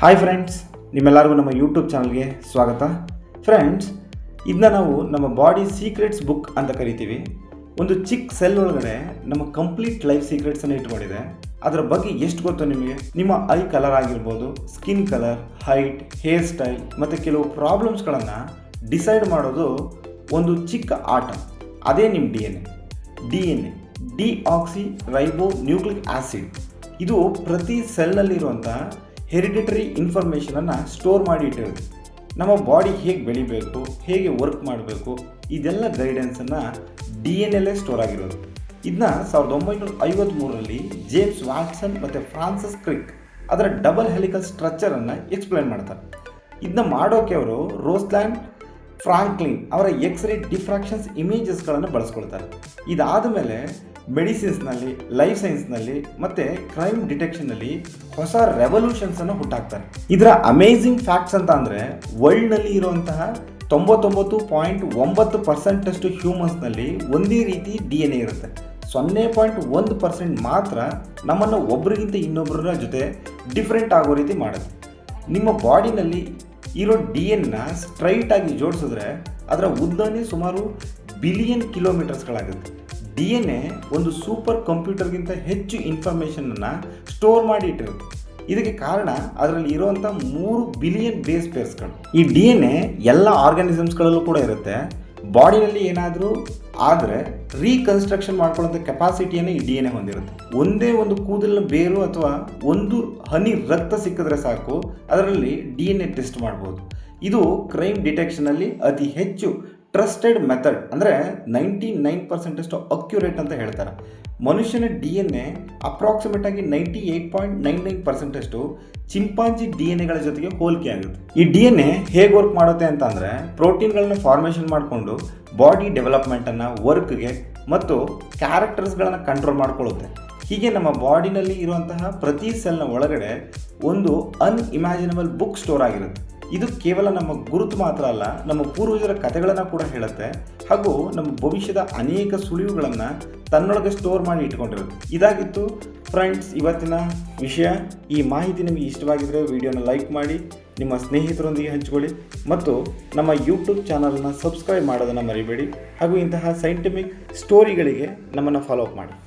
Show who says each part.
Speaker 1: Hi friends, ನಿಮ್ಮೆಲ್ಲರಿಗೂ ನಮ್ಮ YouTube ಚಾನಲ್ಗೆ ಸ್ವಾಗತ. ಫ್ರೆಂಡ್ಸ್, ಇದನ್ನ ನಾವು ನಮ್ಮ ಬಾಡಿ ಸೀಕ್ರೆಟ್ಸ್ ಬುಕ್ ಅಂತ ಕರಿತೀವಿ. ಒಂದು ಚಿಕ್ಕ ಸೆಲ್ ಒಳಗಡೆ ನಮ್ಮ ಕಂಪ್ಲೀಟ್ ಲೈಫ್ ಸೀಕ್ರೆಟ್ಸನ್ನು ಇಟ್ಕೊಂಡಿದೆ. ಅದರ ಬಗ್ಗೆ ಎಷ್ಟು ಗೊತ್ತು ನಿಮಗೆ? ನಿಮ್ಮ ಐ ಕಲರ್ ಆಗಿರ್ಬೋದು, skin colour, height, hair style ಮತ್ತು ಕೆಲವು ಪ್ರಾಬ್ಲಮ್ಸ್ಗಳನ್ನು ಡಿಸೈಡ್ ಮಾಡೋದು ಒಂದು ಚಿಕ್ಕ ಆಟ. ಅದೇ ನಿಮ್ಮ D N A deoxyribonucleic acid. ಇದು ಪ್ರತಿ ಸೆಲ್ನಲ್ಲಿರುವಂಥ ಹೆರಿಡಿಟರಿ ಇನ್ಫಾರ್ಮೇಷನನ್ನು ಸ್ಟೋರ್ ಮಾಡಿ ಇಟ್ಟಿರುತ್ತೆ. ನಮ್ಮ ಬಾಡಿ ಹೇಗೆ ಬೆಳಿಬೇಕು, ಹೇಗೆ ವರ್ಕ್ ಮಾಡಬೇಕು, ಇದೆಲ್ಲ ಗೈಡೆನ್ಸನ್ನು ಡಿ ಎನ್ ಎಲ್ಲೇ ಸ್ಟೋರ್ ಆಗಿರೋದು. ಇದನ್ನ 1953ರಲ್ಲಿ ಜೇಮ್ಸ್ ವ್ಯಾಟ್ಸನ್ ಮತ್ತು ಫ್ರಾನ್ಸಿಸ್ ಕ್ರಿಕ್ ಅದರ ಡಬಲ್ ಹೆಲಿಕಲ್ ಸ್ಟ್ರಕ್ಚರನ್ನು ಎಕ್ಸ್ಪ್ಲೇನ್ ಮಾಡ್ತಾರೆ. ಇದನ್ನ ಮಾಡೋಕ್ಕೆ ಅವರು ರೋಸ್ಲ್ಯಾಂಡ್ ಫ್ರಾಂಕ್ಲಿನ್ ಅವರ ಎಕ್ಸ್ರೇ ಡಿಫ್ರಾಕ್ಷನ್ಸ್ ಇಮೇಜಸ್ಗಳನ್ನು ಬಳಸ್ಕೊಳ್ತಾರೆ. ಇದಾದ ಮೇಲೆ ಮೆಡಿಸಿನ್ಸ್ನಲ್ಲಿ, ಲೈಫ್ ಸೈನ್ಸ್ನಲ್ಲಿ ಮತ್ತು ಕ್ರೈಮ್ ಡಿಟೆಕ್ಷನ್ನಲ್ಲಿ ಹೊಸ ರೆವಲ್ಯೂಷನ್ಸನ್ನು ಹುಟ್ಟಾಕ್ತಾರೆ. ಇದರ ಅಮೇಝಿಂಗ್ ಫ್ಯಾಕ್ಟ್ಸ್ ಅಂತ ಅಂದರೆ, ವರ್ಲ್ಡ್ನಲ್ಲಿ ಇರುವಂತಹ 99.9% ಹ್ಯೂಮನ್ಸ್ನಲ್ಲಿ ಒಂದೇ ರೀತಿ ಡಿ ಎನ್ ಎ ಇರುತ್ತೆ. 0.1% ಮಾತ್ರ ನಮ್ಮನ್ನು ಒಬ್ಬರಿಗಿಂತ ಇನ್ನೊಬ್ಬರ ಜೊತೆ ಡಿಫ್ರೆಂಟ್ ಆಗೋ ರೀತಿ ಮಾಡುತ್ತೆ. ನಿಮ್ಮ ಬಾಡಿನಲ್ಲಿ ಇರೋ ಡಿ ಎನ್ನ ಸ್ಟ್ರೈಟಾಗಿ ಜೋಡಿಸಿದ್ರೆ ಅದರ ಉದ್ದನೇ ಸುಮಾರು ಬಿಲಿಯನ್ ಕಿಲೋಮೀಟರ್ಸ್ಗಳಾಗುತ್ತೆ. ಡಿ ಎನ್ ಎ ಒಂದು ಸೂಪರ್ ಕಂಪ್ಯೂಟರ್ಗಿಂತ ಹೆಚ್ಚು ಇನ್ಫಾರ್ಮೇಷನನ್ನು ಸ್ಟೋರ್ ಮಾಡಿ ಇಟ್ಟಿರುತ್ತೆ. ಇದಕ್ಕೆ ಕಾರಣ ಅದರಲ್ಲಿ ಇರುವಂಥ 3 ಬಿಲಿಯನ್ ಬೇಸ್ ಪೇರ್ಸ್ಗಳು. ಈ ಡಿ ಎನ್ ಎ ಎಲ್ಲ ಆರ್ಗಾನಿಸಮ್ಸ್ಗಳಲ್ಲೂ ಕೂಡ ಇರುತ್ತೆ. ಬಾಡಿನಲ್ಲಿ ಏನಾದರೂ ಆದರೆ ರೀಕನ್ಸ್ಟ್ರಕ್ಷನ್ ಮಾಡ್ಕೊಳ್ಳೋಂಥ ಕೆಪಾಸಿಟಿಯನ್ನು ಈ ಡಿ ಎನ್ ಎ ಹೊಂದಿರುತ್ತೆ. ಒಂದೇ ಒಂದು ಕೂದಲಿನ ಬೇರು ಅಥವಾ ಒಂದು ಹನಿ ರಕ್ತ ಸಿಕ್ಕಿದ್ರೆ ಸಾಕು, ಅದರಲ್ಲಿ ಡಿ ಎನ್ ಎ ಟೆಸ್ಟ್ ಮಾಡ್ಬೋದು. ಇದು ಕ್ರೈಮ್ ಡಿಟೆಕ್ಷನಲ್ಲಿ ಅತಿ ಹೆಚ್ಚು ಟ್ರಸ್ಟೆಡ್ ಮೆಥಡ್, ಅಂದರೆ 99% ಅಕ್ಯುರೇಟ್ ಅಂತ ಹೇಳ್ತಾರೆ. ಮನುಷ್ಯನ ಡಿ ಎನ್ ಎ ಅಪ್ರಾಕ್ಸಿಮೇಟ್ ಆಗಿ 98.99% ಚಿಂಪಾಂಜಿ ಡಿ ಎನ್ ಎಗಳ ಜೊತೆಗೆ ಹೋಲಿಕೆ ಆಗುತ್ತೆ. ಈ ಡಿ ಎನ್ ಎ ಹೇಗೆ ವರ್ಕ್ ಮಾಡುತ್ತೆ ಅಂತ ಅಂದರೆ, ಪ್ರೋಟೀನ್ಗಳನ್ನ ಫಾರ್ಮೇಷನ್ ಮಾಡಿಕೊಂಡು ಬಾಡಿ ಡೆವಲಪ್ಮೆಂಟನ್ನು, ವರ್ಕ್ಗೆ ಮತ್ತು ಕ್ಯಾರೆಕ್ಟರ್ಸ್ಗಳನ್ನು ಕಂಟ್ರೋಲ್ ಮಾಡ್ಕೊಳ್ಳುತ್ತೆ. ಹೀಗೆ ನಮ್ಮ ಬಾಡಿನಲ್ಲಿ ಇರುವಂತಹ ಪ್ರತಿ ಸೆಲ್ನ ಒಳಗಡೆ ಒಂದು ಅನ್ಇಮ್ಯಾಜಿನಬಲ್ ಬುಕ್ ಸ್ಟೋರ್ ಆಗಿರುತ್ತೆ. ಇದು ಕೇವಲ ನಮ್ಮ ಗುರುತು ಮಾತ್ರ ಅಲ್ಲ, ನಮ್ಮ ಪೂರ್ವಜರ ಕಥೆಗಳನ್ನು ಕೂಡ ಹೇಳುತ್ತೆ ಹಾಗೂ ನಮ್ಮ ಭವಿಷ್ಯದ ಅನೇಕ ಸುಳಿವುಗಳನ್ನು ತನ್ನೊಳಗೆ ಸ್ಟೋರ್ ಮಾಡಿ ಇಟ್ಕೊಂಡಿರುತ್ತೆ. ಇದಾಗಿತ್ತು ಫ್ರೆಂಡ್ಸ್ ಇವತ್ತಿನ ವಿಷಯ. ಈ ಮಾಹಿತಿ ನಿಮಗೆ ಇಷ್ಟವಾಗಿದ್ದರೆ ವಿಡಿಯೋನ ಲೈಕ್ ಮಾಡಿ, ನಿಮ್ಮ ಸ್ನೇಹಿತರೊಂದಿಗೆ ಹಂಚಿಕೊಳ್ಳಿ ಮತ್ತು ನಮ್ಮ ಯೂಟ್ಯೂಬ್ ಚಾನಲ್ನ ಸಬ್ಸ್ಕ್ರೈಬ್ ಮಾಡೋದನ್ನು ಮರಿಬೇಡಿ. ಹಾಗೂ ಇಂತಹ ಸೈಂಟಿಫಿಕ್ ಸ್ಟೋರಿಗಳಿಗೆ ನಮ್ಮನ್ನು ಫಾಲೋ ಅಪ್ ಮಾಡಿ.